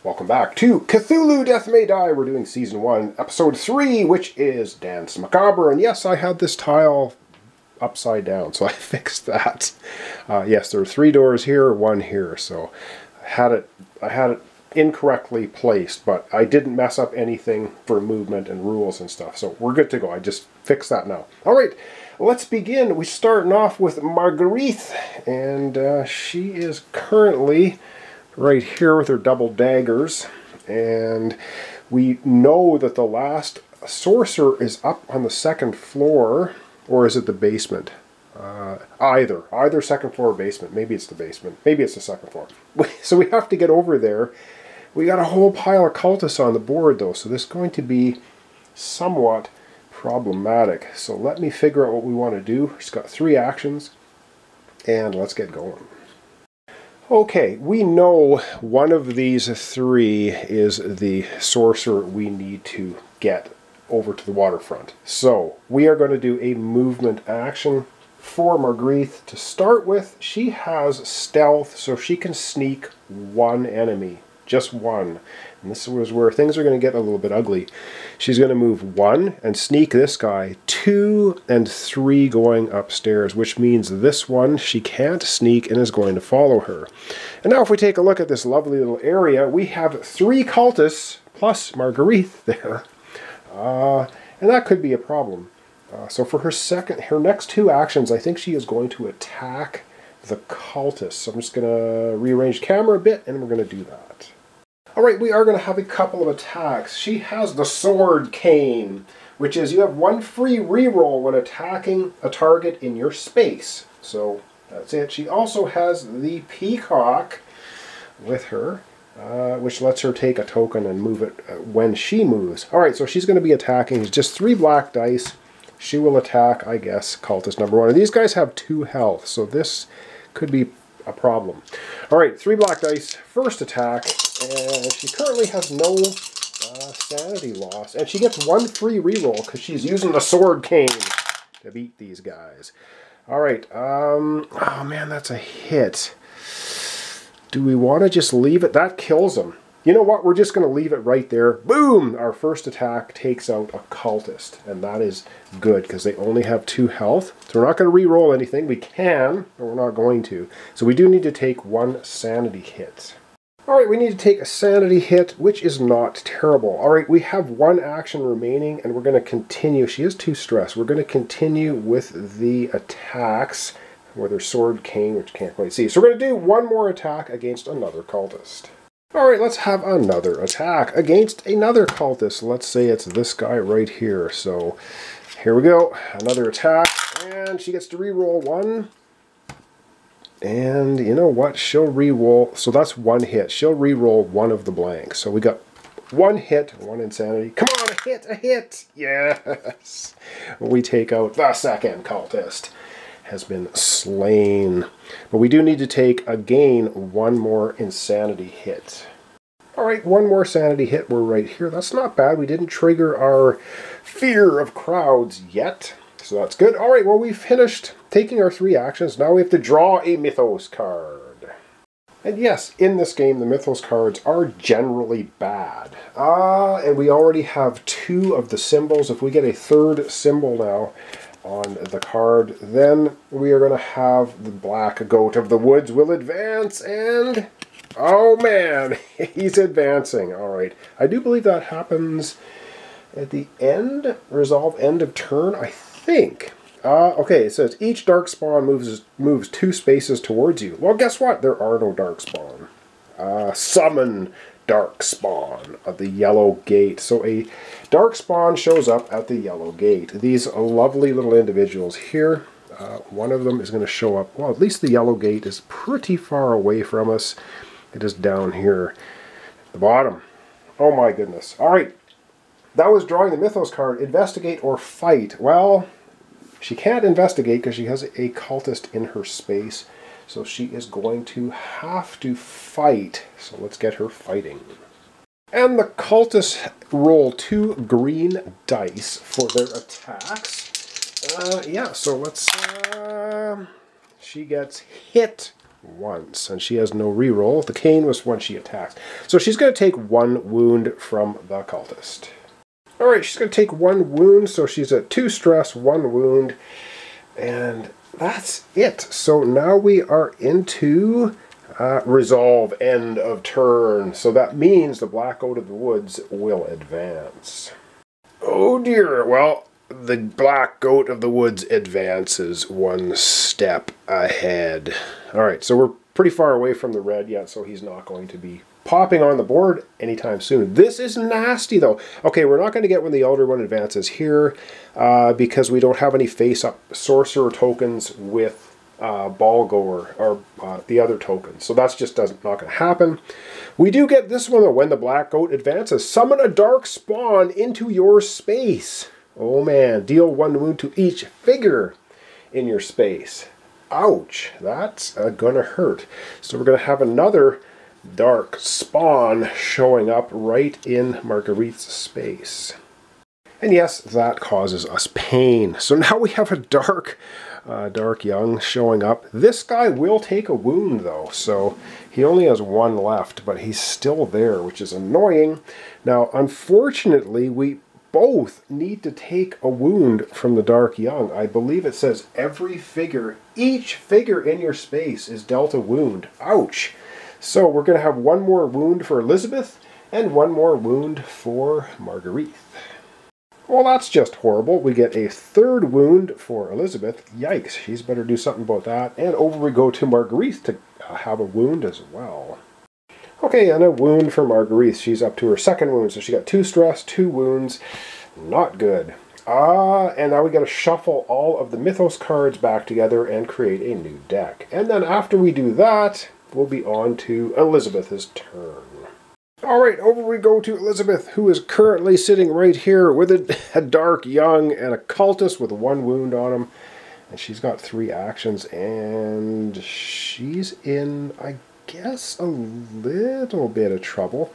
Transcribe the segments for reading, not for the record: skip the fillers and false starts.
Welcome back to Cthulhu Death May Die. We're doing Season 1, Episode 3, which is Danse, Macabre. And yes, I had this tile upside down, so I fixed that. Yes, there are 3 doors here, 1 here. So I had it incorrectly placed, but I didn't mess up anything for movement and rules and stuff. So we're good to go. I just fixed that now. All right, let's begin. We're starting off with Marguerite, and she is currently right here with her double daggers, and we know that the last sorcerer is up on the 2nd floor, or is it the basement? Either 2nd floor or basement. Maybe it's the basement. Maybe it's the 2nd floor. So we have to get over there. We got a whole pile of cultists on the board though, so this is going to be somewhat problematic. So let me figure out what we want to do. She's got 3 actions, and let's get going. Okay, we know one of these 3 is the sorcerer we need to get over to the waterfront. So we are going to do a movement action for Marguerite. To start with, she has stealth, so she can sneak 1 enemy. Just 1. And this was where things are going to get a little bit ugly. She's going to move 1 and sneak this guy, 2 and 3 going upstairs, which means this one she can't sneak and is going to follow her. And now if we take a look at this lovely little area, we have 3 cultists plus Marguerite there. And that could be a problem. So for her next 2 actions, I think she is going to attack the cultists. So I'm just going to rearrange the camera a bit, and we're going to do that. Alright, we are going to have a couple of attacks. She has the sword cane, which is you have 1 free reroll when attacking a target in your space. So that's it. She also has the peacock with her, which lets her take a token and move it when she moves. Alright, so she's going to be attacking. It's just 3 black dice. She will attack, I guess, cultist number 1. And these guys have 2 health, so this could be a problem. Alright, 3 black dice. First attack. And she currently has no sanity loss. And she gets 1 free reroll because she's using the sword cane to beat these guys. Alright, oh man, that's a hit. Do we want to just leave it? That kills him. You know what? We're just going to leave it right there. Boom! Our first attack takes out a cultist. And that is good because they only have 2 health. So we're not going to re-roll anything. We can, but we're not going to. So we do need to take 1 sanity hit. Alright, we need to take a sanity hit, which is not terrible. Alright, we have 1 action remaining, and we're going to continue. She is too stressed. We're going to continue with the attacks with her sword cane, which you can't quite see. So we're going to do 1 more attack against another cultist. Alright, let's have another attack against another cultist. Let's say it's this guy right here. So here we go. Another attack, and she gets to re-roll 1. And you know what? She'll re-roll. So that's 1 hit. She'll re-roll 1 of the blanks. So we got 1 hit, 1 insanity. Come on, a hit, a hit! Yes! We take out the 2nd cultist. Has been slain. But we do need to take, again, 1 more insanity hit. Alright, 1 more sanity hit. We're right here. That's not bad. We didn't trigger our fear of crowds yet. So that's good. Alright, well, we've finished taking our 3 actions. Now we have to draw a Mythos card. And yes, in this game, the Mythos cards are generally bad. And we already have 2 of the symbols. If we get a 3rd symbol now on the card, then we are going to have the black goat of the woods will advance, and oh man, he's advancing. Alright, I do believe that happens at the end, resolve end of turn, I think. Okay, it says each dark spawn moves 2 spaces towards you. Well, guess what? There are no dark spawn. Summon dark spawn at the yellow gate. So a dark spawn shows up at the yellow gate. These lovely little individuals here. One of them is going to show up. Well, at least the yellow gate is pretty far away from us. It is down here at the bottom. Oh my goodness. Alright. That was drawing the Mythos card. Investigate or fight. Well, she can't investigate because she has a cultist in her space. So she is going to have to fight. So let's get her fighting. And the cultists roll 2 green dice for their attacks. Yeah, so let's... she gets hit once, and she has no reroll. The cane was when she attacks. So she's going to take 1 wound from the cultist. Alright, she's going to take 1 wound, so she's at 2 stress, 1 wound, and that's it. So now we are into resolve, end of turn. So that means the Black Goat of the Woods will advance. Oh dear, well, the Black Goat of the Woods advances 1 step ahead. Alright, so we're pretty far away from the red yet, so he's not going to be popping on the board anytime soon. This is nasty, though. Okay, we're not going to get when the Elder One advances here because we don't have any face-up sorcerer tokens with Ball Goer or the other tokens. So that's just not going to happen. We do get this one, though. When the Black Goat advances, summon a dark spawn into your space. Oh, man. Deal 1 wound to each figure in your space. Ouch. That's going to hurt. So we're going to have another dark spawn showing up right in Marguerite's space. And yes, that causes us pain. So now we have a dark young showing up. This guy will take a wound though, so he only has 1 left, but he's still there, which is annoying. Now, unfortunately, we both need to take a wound from the dark young. I believe it says each figure in your space is dealt a wound. Ouch! So we're going to have 1 more wound for Elizabeth and 1 more wound for Marguerite. Well, that's just horrible. We get a 3rd wound for Elizabeth. Yikes, she's better do something about that. And over we go to Marguerite to have a wound as well. Okay, and a wound for Marguerite. She's up to her 2nd wound, so she got 2 stress, 2 wounds. Not good. And now we got to shuffle all of the Mythos cards back together and create a new deck. And then after we do that, we'll be on to Elizabeth's turn. Alright, over we go to Elizabeth, who is currently sitting right here with a dark young and a cultist with 1 wound on him. And she's got 3 actions, and she's in, I guess, a little bit of trouble.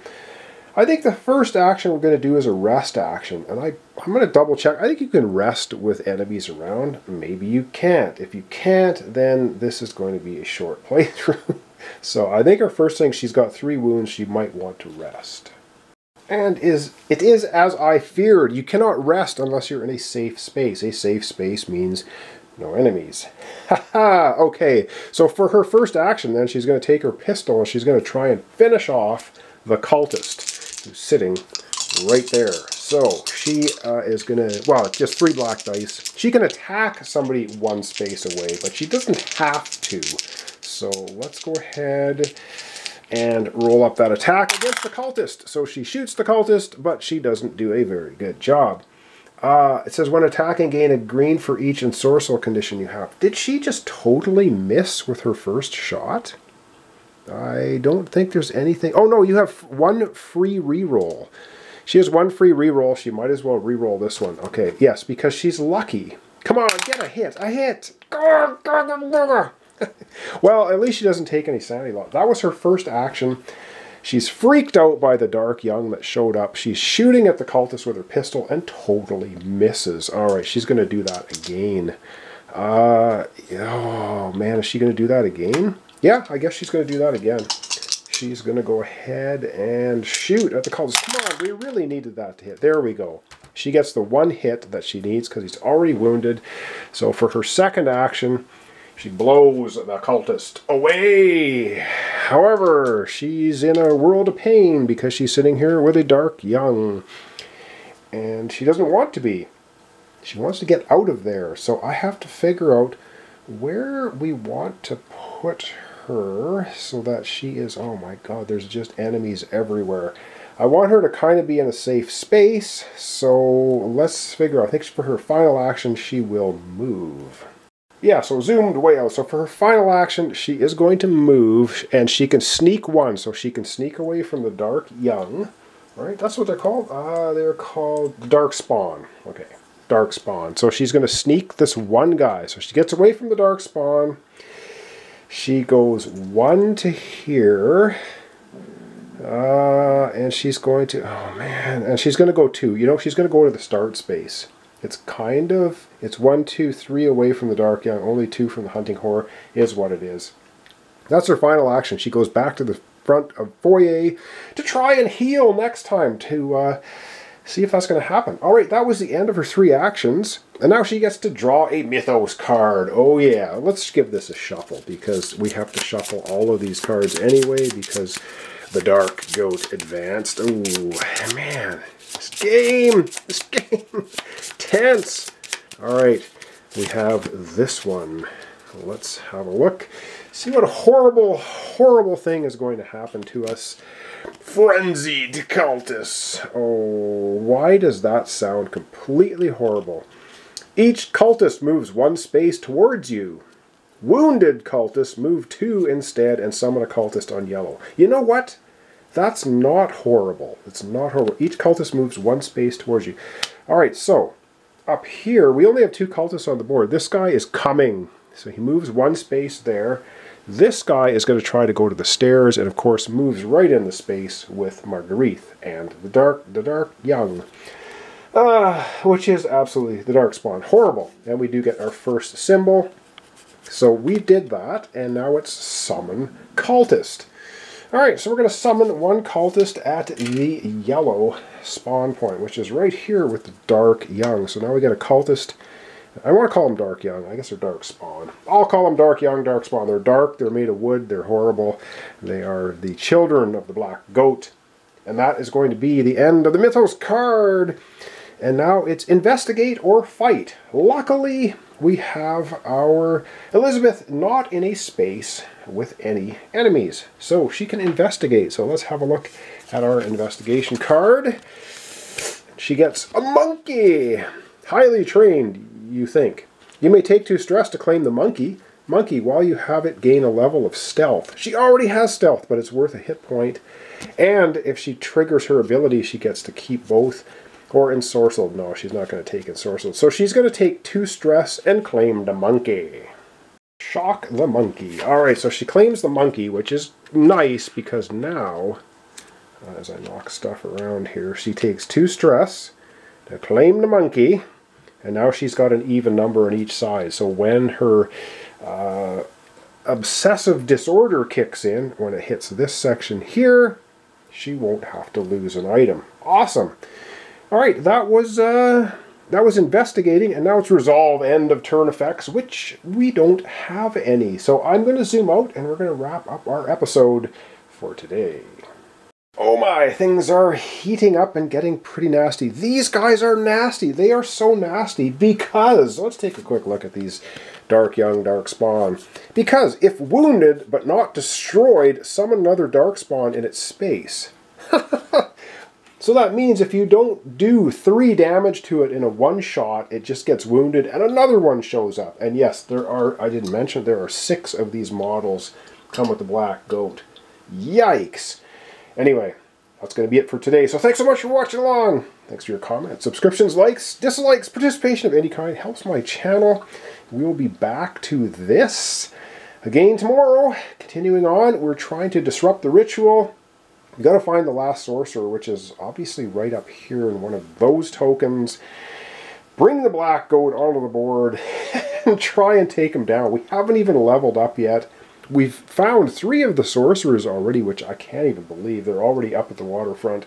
I think the first action we're going to do is a rest action, and I'm going to double check. I think you can rest with enemies around. Maybe you can't. If you can't, then this is going to be a short playthrough. So I think our first thing, she's got 3 wounds, she might want to rest. And it is as I feared. You cannot rest unless you're in a safe space. A safe space means no enemies. Haha, okay. So for her first action then, she's going to take her pistol and she's going to try and finish off the cultist who's sitting right there. So she is going to, well, just 3 black dice. She can attack somebody 1 space away, but she doesn't have to. So let's go ahead and roll up that attack against the cultist. So she shoots the cultist, but she doesn't do a very good job. It says when attacking, gain a green for each ensorcel condition you have. Did she just totally miss with her first shot? I don't think there's anything. Oh no, you have 1 free reroll. She has 1 free reroll. She might as well reroll this one. Okay, yes, because she's lucky. Come on, get a hit. A hit. Well, at least she doesn't take any sanity loss. That was her first action. She's freaked out by the dark young that showed up. She's shooting at the cultist with her pistol and totally misses. Alright, she's going to do that again. Oh man, is she going to do that again? Yeah, I guess she's going to do that again. She's going to go ahead and shoot at the cultist. Come on, we really needed that to hit. There we go. She gets the 1 hit that she needs because he's already wounded. So for her second action, she blows the cultist away. However, she's in a world of pain because she's sitting here with a dark young. And she doesn't want to be. She wants to get out of there. So I have to figure out where we want to put her so that she is... Oh my god, there's just enemies everywhere. I want her to kind of be in a safe space. So let's figure out. I think for her final action, she will move. Yeah, so zoomed way out. So for her final action, she is going to move, and she can sneak 1. So she can sneak away from the dark young. Right, that's what they're called. They're called dark spawn. Okay, dark spawn. So she's going to sneak this 1 guy. So she gets away from the dark spawn. She goes 1 to here. And she's going to... Oh, man. And she's going to go 2. You know, she's going to go to the start space. It's kind of, it's 1, 2, 3 away from the dark young, only 2 from the hunting horror is what it is. That's her final action. She goes back to the front of foyer to try and heal next time to see if that's going to happen. All right, that was the end of her 3 actions. And now she gets to draw a Mythos card. Oh yeah, let's give this a shuffle because we have to shuffle all of these cards anyway because the Dark Goat advanced. Oh man, this game, tense. All right, we have this one. Let's have a look. See what a horrible, horrible thing is going to happen to us. Frenzied cultists. Oh, why does that sound completely horrible? Each cultist moves 1 space towards you. Wounded cultists move 2 instead and summon a cultist on yellow. You know what? That's not horrible. It's not horrible. Each cultist moves 1 space towards you. Alright, so up here, we only have 2 cultists on the board. This guy is coming. So he moves 1 space there. This guy is going to try to go to the stairs and of course moves right in the space with Marguerite and the dark young. Which is absolutely the dark spawn. Horrible. And we do get our first symbol. So we did that, and now it's summon cultist. Alright, so we're going to summon 1 cultist at the yellow spawn point, which is right here with the dark young. So now we get a cultist. I want to call them dark young. I guess they're dark spawn. I'll call them dark young, dark spawn. They're dark, they're made of wood, they're horrible. They are the children of the black goat. And that is going to be the end of the Mythos card. And now it's investigate or fight. Luckily, we have our Elizabeth not in a space with any enemies. So she can investigate. So let's have a look at our investigation card. She gets a monkey. Highly trained, you think. You may take 2 stress to claim the monkey. Monkey, while you have it, gain a level of stealth. She already has stealth, but it's worth a hit point. And if she triggers her ability, she gets to keep both. Or ensorcelled. No, she's not going to take ensorcelled. So she's going to take 2 stress and claim the monkey. Shock the monkey. Alright, so she claims the monkey, which is nice because now, as I knock stuff around here, she takes 2 stress to claim the monkey. And now she's got an even number on each side. So when her obsessive disorder kicks in, when it hits this section here, she won't have to lose an item. Awesome. Alright, that was investigating, and now it's resolve, end of turn effects, which we don't have any. So I'm going to zoom out, and we're going to wrap up our episode for today. Oh my, things are heating up and getting pretty nasty. These guys are nasty. They are so nasty because, let's take a quick look at these dark young, dark spawn. Because if wounded but not destroyed, summon another dark spawn in its space. So that means if you don't do 3 damage to it in a 1-shot, it just gets wounded and another one shows up. And yes, there are, I didn't mention, there are 6 of these models come with the black goat. Yikes! Anyway, that's going to be it for today. So thanks so much for watching along. Thanks for your comments, subscriptions, likes, dislikes, participation of any kind. Helps my channel. We will be back to this again tomorrow. Continuing on, we're trying to disrupt the ritual. We've got to find the last sorcerer, which is obviously right up here in one of those tokens. Bring the black goat onto the board and try and take him down. We haven't even leveled up yet. We've found 3 of the sorcerers already, which I can't even believe. They're already up at the waterfront.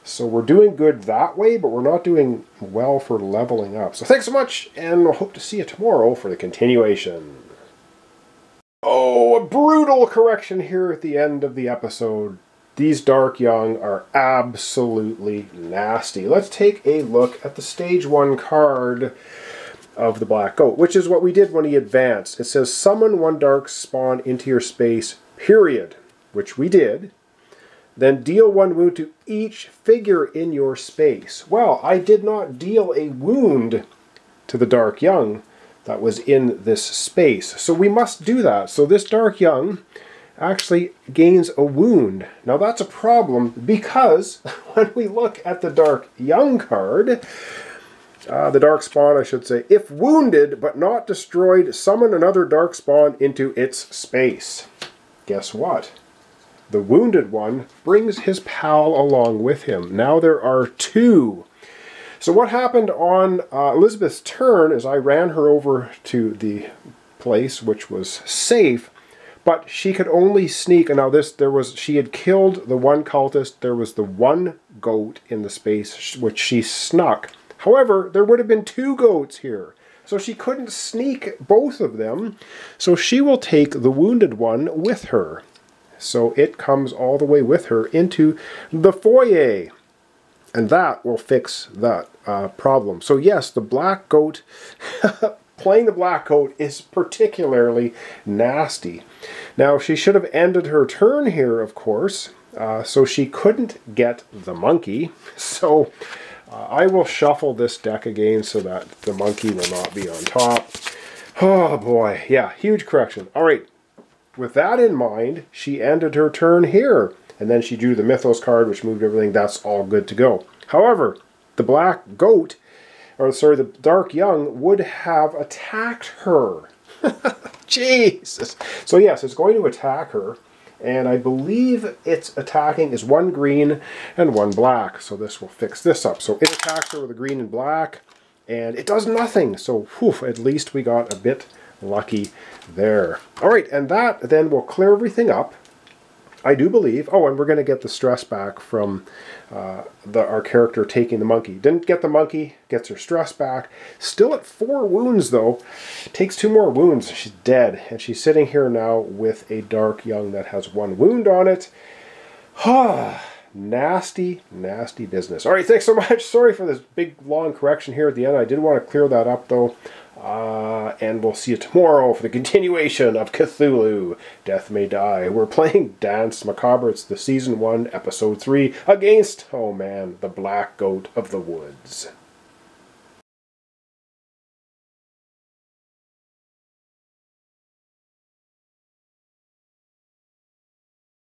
So we're doing good that way, but we're not doing well for leveling up. So thanks so much, and we'll hope to see you tomorrow for the continuation. Oh, a brutal correction here at the end of the episode. These dark young are absolutely nasty. Let's take a look at the stage 1 card of the black goat, which is what we did when he advanced. It says summon 1 dark spawn into your space, period, which we did. Then deal 1 wound to each figure in your space. Well, I did not deal a wound to the dark young that was in this space. So we must do that. So this dark young actually gains a wound. Now that's a problem because when we look at the dark young card, the dark spawn I should say, if wounded but not destroyed, summon another dark spawn into its space. Guess what? The wounded one brings his pal along with him. Now there are 2. So what happened on Elizabeth's turn is I ran her over to the place which was safe, But she could only sneak. Now she had killed the one cultist. There was the one goat in the space which she snuck. However, there would have been 2 goats here. So she couldn't sneak both of them. So she will take the wounded one with her. So it comes all the way with her into the foyer. And that will fix that problem. So yes, the black goat, playing the black goat is particularly nasty. Now she should have ended her turn here, of course, so she couldn't get the monkey. So I will shuffle this deck again so that the monkey will not be on top. Oh boy, yeah, huge correction. All right, with that in mind, she ended her turn here. And then she drew the Mythos card, which moved everything. That's all good to go. However, the black goat, or sorry, the dark young would have attacked her. Jesus. So yes, it's going to attack her. And I believe its attacking is 1 green and 1 black. So this will fix this up. So it attacks her with a green and black. And it does nothing. So whew, at least we got a bit lucky there. All right, and that then will clear everything up. I do believe. Oh, and we're going to get the stress back from our character taking the monkey. Didn't get the monkey, gets her stress back. Still at 4 wounds, though. Takes 2 more wounds. She's dead. And she's sitting here now with a dark young that has 1 wound on it. Nasty, nasty business. All right, thanks so much. Sorry for this big, long correction here at the end. I did want to clear that up, though. And we'll see you tomorrow for the continuation of Cthulhu, Death May Die. We're playing Danse Macabre. It's the Season 1, Episode 3, against, oh man, the Black Goat of the Woods.